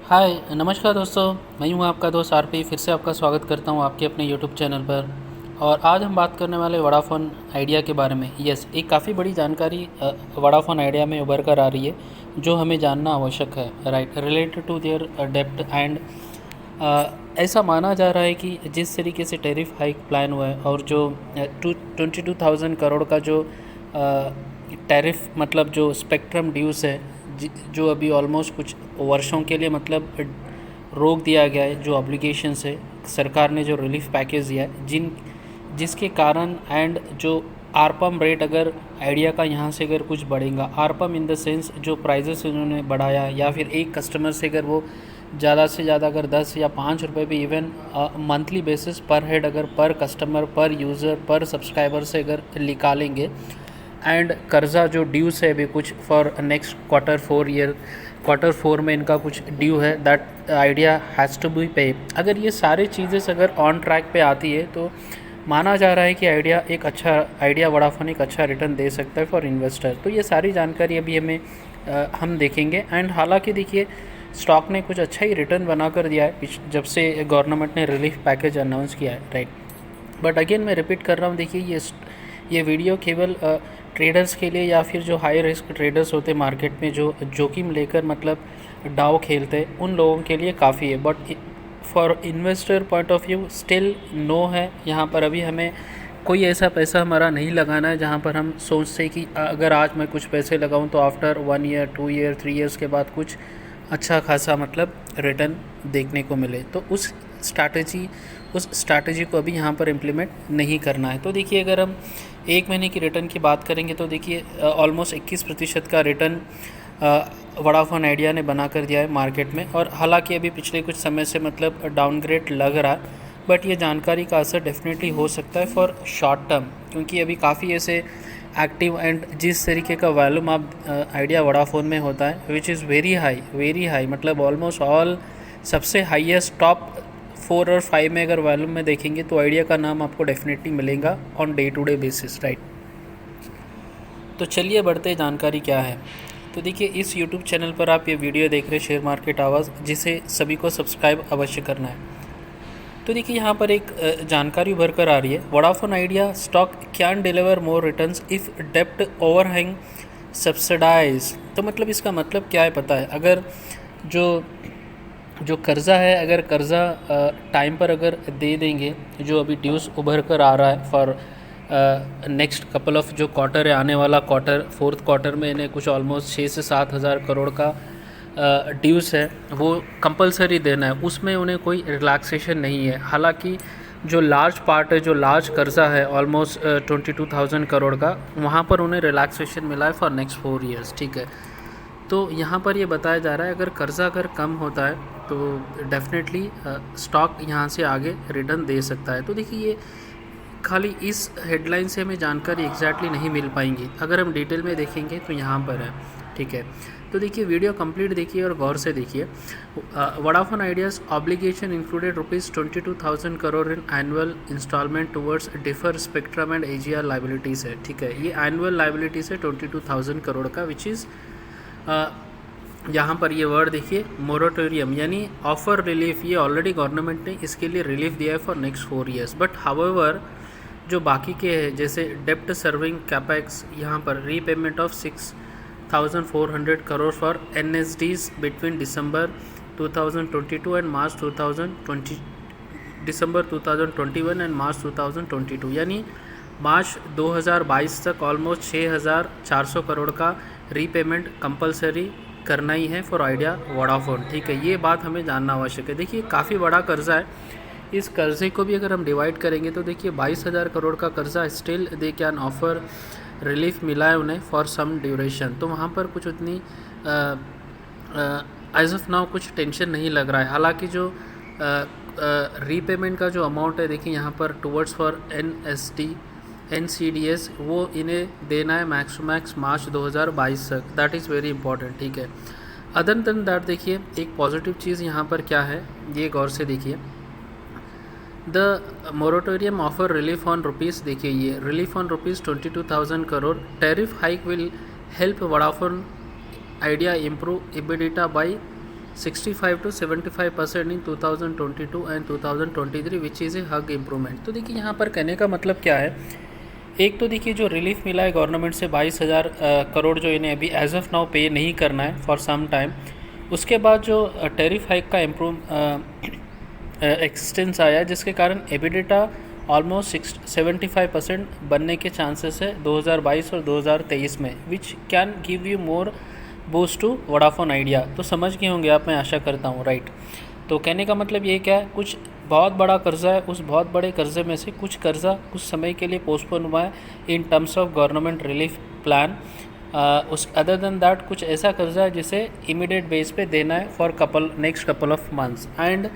हाय नमस्कार दोस्तों। मैं हूँ आपका दोस्त आरपी। फिर से आपका स्वागत करता हूँ आपके अपने यूट्यूब चैनल पर। और आज हम बात करने वाले वोडाफोन आइडिया के बारे में। यस, एक काफ़ी बड़ी जानकारी वोडाफोन आइडिया में उभर कर आ रही है जो हमें जानना आवश्यक है, राइट, रिलेटेड टू देयर डेप्ट एंड ऐसा माना जा रहा है कि जिस तरीके से टैरिफ हाइक प्लान हुआ है और जो 22,000 करोड़ का जो टैरिफ मतलब जो स्पेक्ट्रम ड्यूज़ है जो अभी ऑलमोस्ट कुछ वर्षों के लिए मतलब रोक दिया गया है, जो ऑब्लिगेशंस है सरकार ने जो रिलीफ पैकेज दिया है जिसके कारण एंड जो आरपम रेट अगर आइडिया का यहाँ से अगर कुछ बढ़ेगा, आरपम इन द सेंस जो प्राइजेस उन्होंने बढ़ाया या फिर एक कस्टमर से अगर वो ज़्यादा से ज़्यादा अगर 10 या 5 रुपये भी इवन मंथली बेसिस पर हेड अगर पर कस्टमर पर यूज़र पर सब्सक्राइबर से अगर निकालेंगे एंड कर्ज़ा जो ड्यूज़ है अभी कुछ फॉर नेक्स्ट क्वार्टर फोर में इनका कुछ ड्यू है, that Idea has to be pay. अगर ये सारी चीज़ें अगर ऑन ट्रैक पे आती है तो माना जा रहा है कि आइडिया वोडाफोन एक अच्छा रिटर्न दे सकता है फॉर इन्वेस्टर। तो ये सारी जानकारी अभी हम देखेंगे। एंड हालांकि देखिए स्टॉक ने कुछ अच्छा ही रिटर्न बना कर दिया है जब से गवर्नमेंट ने रिलीफ पैकेज अनाउंस किया है, राइट। बट अगेन मैं रिपीट कर रहा हूँ, देखिए ये वीडियो केवल ट्रेडर्स के लिए या फिर जो हाई रिस्क ट्रेडर्स होते हैं मार्केट में जो जोखिम लेकर मतलब डाव खेलते हैं उन लोगों के लिए काफ़ी है। But for investor point of view still no है। यहाँ पर अभी हमें कोई ऐसा पैसा हमारा नहीं लगाना है जहाँ पर हम सोचते हैं कि अगर आज मैं कुछ पैसे लगाऊँ तो आफ्टर 1 ईयर 2 ईयर 3 ईयर्स के बाद कुछ अच्छा खासा मतलब रिटर्न देखने को मिले। तो उस स्ट्रैटेजी को अभी यहाँ पर इम्प्लीमेंट नहीं करना है। तो देखिए अगर हम एक महीने की रिटर्न की बात करेंगे तो देखिए ऑलमोस्ट 21% का रिटर्न वोडाफोन आइडिया ने बना कर दिया है मार्केट में। और हालांकि अभी पिछले कुछ समय से मतलब डाउनग्रेड लग रहा है, बट ये जानकारी का असर डेफिनेटली हो सकता है फॉर शॉर्ट टर्म, क्योंकि अभी काफ़ी ऐसे एक्टिव एंड जिस तरीके का वॉल्यूम आप आइडिया वोडाफोन में होता है विच इज़ वेरी हाई, मतलब ऑलमोस्ट ऑल सबसे हाईएस्ट टॉप 4 और 5 में अगर वॉल्यूम में देखेंगे तो आइडिया का नाम आपको डेफिनेटली मिलेगा on day to day basis, right. तो चलिए बढ़ते जानकारी क्या है। तो देखिए इस यूट्यूब चैनल पर आप ये वीडियो देख रहे शेयर मार्केट आवाज़, जिसे सभी को सब्सक्राइब अवश्य करना है। तो देखिए यहाँ पर एक जानकारी उभर कर आ रही है, Vodafone Idea stock can deliver more returns if डेप्ट ओवरहैंग सब्सिडाइज। तो मतलब इसका मतलब क्या है पता है, अगर जो कर्ज़ा है अगर कर्ज़ा टाइम पर अगर दे देंगे, जो अभी ड्यूज़ उभर कर आ रहा है फॉर नेक्स्ट कपल ऑफ जो क्वार्टर है, आने वाला क्वार्टर फोर्थ क्वार्टर में इन्हें कुछ ऑलमोस्ट 6 से 7 हज़ार करोड़ का ड्यूज़ है वो कंपलसरी देना है, उसमें उन्हें कोई रिलैक्सेशन नहीं है। हालांकि जो लार्ज पार्ट है, जो लार्ज कर्ज़ा है ऑलमोस्ट 22,000 करोड़ का, वहाँ पर उन्हें रिलैक्सेशन मिला है फॉर नेक्स्ट 4 ईयर्स, ठीक है। तो यहाँ पर ये बताया जा रहा है अगर कर्ज़ा अगर कम होता है तो डेफिनेटली स्टॉक यहाँ से आगे रिटर्न दे सकता है। तो देखिए ये खाली इस हेडलाइन से हमें जानकारी एग्जैक्टली नहीं मिल पाएंगी, अगर हम डिटेल में देखेंगे तो यहाँ पर है, ठीक है। तो देखिए वीडियो कंप्लीट देखिए और गौर से देखिए। Vodafone Idea's obligation included ₹22,000 crore in annual installment towards defer spectrum and AGR liabilities है, ठीक है। ये एनुअल लाइबिलिटीज़ है 22,000 करोड़ का, विच इज़ यहाँ पर ये वर्ड देखिए मोरेटोरियम यानी ऑफर रिलीफ, ये ऑलरेडी गवर्नमेंट ने इसके लिए रिलीफ दिया है for next 4 years. But however जो बाकी के हैं जैसे डेप्ट सर्विंग कैपेक्स, यहाँ पर repayment of 6,400 crore for NSDs between December 2021 and March 2022 यानी मार्च 2022 तक ऑलमोस्ट 6,400 करोड़ का रीपेमेंट कंपलसरी करना ही है फॉर आइडिया वोडाफोन, ठीक है। ये बात हमें जानना आवश्यक है। देखिए काफ़ी बड़ा कर्जा है, इस कर्जे को भी अगर हम डिवाइड करेंगे तो देखिए 22,000 करोड़ का कर्जा still they can offer relief मिला है उन्हें फॉर सम ड्यूरेशन। तो वहाँ पर कुछ उतनी एज ऑफ नाउ कुछ टेंशन नहीं लग रहा है। हालांकि जो रीपेमेंट का जो अमाउंट है देखिए यहाँ पर टुवर्ड्स फॉर NCDS वो इन्हें देना है मैक्स टू मैक्स मार्च 2022 तक, दैट इज़ वेरी इंपॉर्टेंट, ठीक है। अदर देन दैट देखिए एक पॉजिटिव चीज़ यहाँ पर क्या है ये गौर से देखिए, the moratorium offer relief on rupees, देखिए ये relief on rupees 22,000 crore. Tariff hike will help Vodafone idea improve EBITDA by 65 to 75% in 2022 and 2023 which is a hug improvement. तो देखिए यहाँ पर कहने का मतलब क्या है, एक तो देखिए जो रिलीफ मिला है गवर्नमेंट से 22,000 करोड़ जो इन्हें अभी एज ऑफ नाउ पे नहीं करना है फॉर सम टाइम। उसके बाद जो टैरिफ हाइक का एक्सटेंस आया जिसके कारण एबिडिटा ऑलमोस्ट 75% बनने के चांसेस है 2022 और 2023 में, which can give you more boost to Vodafone Idea. तो समझ गए होंगे आप, मैं आशा करता हूँ, राइट। तो कहने का मतलब ये क्या है, कुछ बहुत बड़ा कर्जा है, उस बहुत बड़े कर्जे में से कुछ कर्जा कुछ समय के लिए पोस्टपोन हुआ है in terms of government relief plan. उस अदर देन दैट कुछ ऐसा कर्जा है जिसे इमीडिएट बेस पे देना है for next couple of months and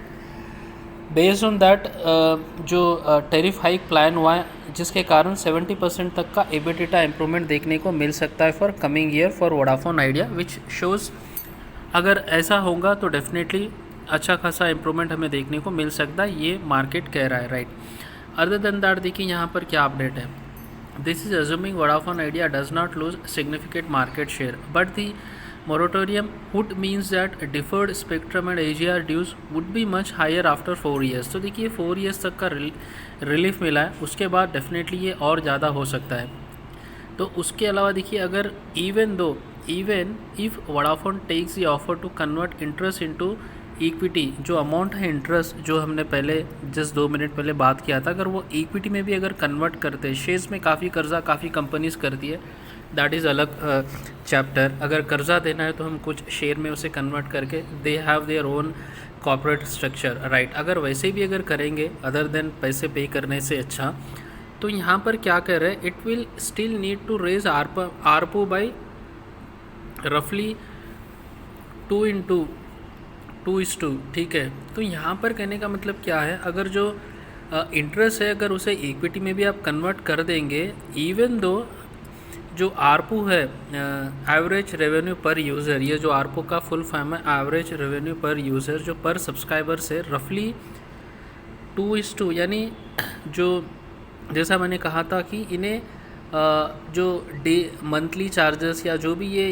based on that जो टैरिफ हाइक प्लान हुआ है जिसके कारण 70% तक का एबिडिटा इम्प्रूवमेंट देखने को मिल सकता है for coming year for Vodafone idea, which shows अगर ऐसा होगा तो डेफिनेटली अच्छा खासा इम्प्रूवमेंट हमें देखने को मिल सकता है, ये मार्केट कह रहा है, राइट। अदर देन दैट देखिए यहाँ पर क्या अपडेट है। This is assuming Vodafone idea does not lose significant market share but the moratorium would means that deferred spectrum and AGR dues would be much higher after 4 years। तो देखिए 4 years तक का relief मिला है, उसके बाद definitely ये और ज़्यादा हो सकता है। तो उसके अलावा देखिए अगर even if Vodafone takes the offer to convert interest into equity, जो अमाउंट है इंटरेस्ट जो हमने पहले जस्ट 2 मिनट पहले बात किया था, अगर वो इक्विटी में भी अगर कन्वर्ट करते हैं, शेयर्स में काफ़ी कर्जा काफ़ी कंपनीज करती है, दैट इज़ अलग चैप्टर। अगर कर्जा देना है तो हम कुछ शेयर में उसे कन्वर्ट करके they have their own corporate structure, right. अगर वैसे भी अगर करेंगे अदर देन पैसे पे करने से अच्छा, तो यहाँ पर क्या कह रहे हैं, it will still need to raise repo by रफली 2:2, ठीक है। तो यहाँ पर कहने का मतलब क्या है, अगर जो इंटरेस्ट है अगर उसे इक्विटी में भी आप कन्वर्ट कर देंगे, इवन दो जो आरपू है एवरेज रेवेन्यू पर यूज़र, ये जो आरपू का फुल फॉर्म है एवरेज रेवेन्यू पर यूज़र, जो पर सब्सक्राइबर से रफली 2:2, यानी जो जैसा मैंने कहा था कि इन्हें जो मंथली चार्जेस या जो भी ये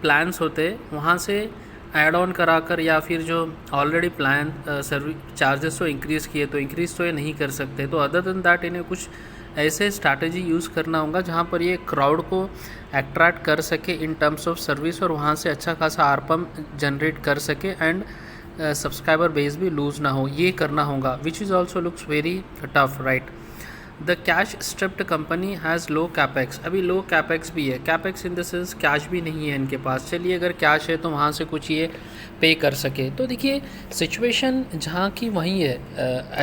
प्लान्स होते हैं वहाँ से ऐड ऑन कराकर या फिर जो ऑलरेडी प्लान सर्विस चार्जेस तो इंक्रीज़ किए तो इंक्रीज़ तो ये नहीं कर सकते। तो अदर देन दैट इन्हें कुछ ऐसे स्ट्रैटेजी यूज़ करना होगा जहाँ पर ये क्राउड को अट्रैक्ट कर सके इन टर्म्स ऑफ सर्विस और वहाँ से अच्छा खासा आरपम जनरेट कर सके एंड सब्सक्राइबर बेस भी लूज़ ना हो, ये करना होगा, which is also looks very tough, right. The cash stripped company has low capex, अभी लो कैपेक्स भी है, capex in the sense cash भी नहीं है इनके पास। चलिए अगर कैश है तो वहाँ से कुछ ये पे कर सके। तो देखिए सिचुएशन जहाँ की वहीं है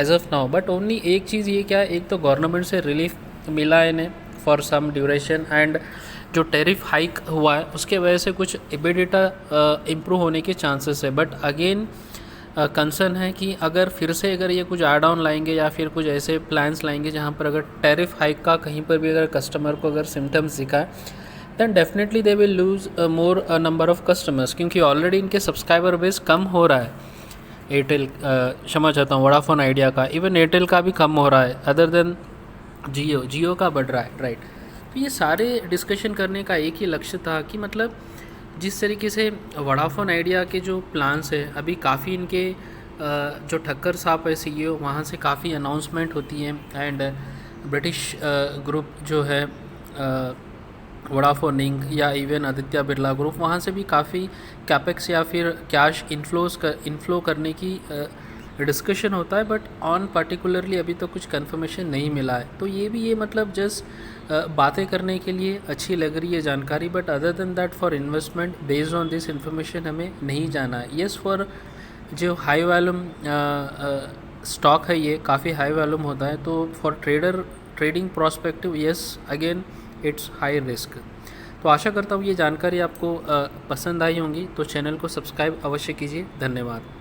as of now, but only एक चीज़ ये क्या है, एक तो गवर्नमेंट से रिलीफ मिला है इन्हें फॉर सम ड्यूरेशन एंड जो टैरिफ हाइक हुआ है उसके वजह से कुछ एबिडिटा इम्प्रूव होने के चांसेस है। बट अगेन कंसर्न है कि अगर फिर से अगर ये कुछ ऐड ऑन लाएंगे या फिर कुछ ऐसे प्लान्स लाएंगे जहाँ पर अगर टैरिफ हाइक का कहीं पर भी अगर कस्टमर को अगर सिम्टम्स दिखाए then definitely they will lose more number of customers, क्योंकि ऑलरेडी इनके सब्सक्राइबर बेस कम हो रहा है। एयरटेल क्षमा चाहता हूँ वोडाफोन आइडिया का, इवन एयरटेल का भी कम हो रहा है, अदर देन जियो का बढ़ रहा है, राइट। तो ये सारे डिस्कशन करने का एक ही लक्ष्य था कि मतलब जिस तरीके से वोडाफोन आइडिया के जो प्लान्स है अभी काफ़ी इनके जो ठक्कर साहब है CEO, वहाँ से काफ़ी अनाउंसमेंट होती हैं एंड ब्रिटिश ग्रुप जो है वोडाफोन इंक या इवन आदित्य बिरला ग्रुप, वहाँ से भी काफ़ी कैपेक्स या फिर कैश इनफ्लो करने की डिस्कशन होता है, बट ऑन पर्टिकुलरली अभी तो कुछ कंफर्मेशन नहीं मिला है। तो ये मतलब जस्ट बातें करने के लिए अच्छी लग रही है जानकारी, but other than that for investment based on this information हमें नहीं जाना है। येस फॉर जो हाई वॉल्यूम स्टॉक है ये काफ़ी हाई वॉल्यूम होता है, तो for trading prospective yes again it's high risk. तो आशा करता हूँ ये जानकारी आपको पसंद आई होंगी, तो चैनल को सब्सक्राइब अवश्य कीजिए। धन्यवाद।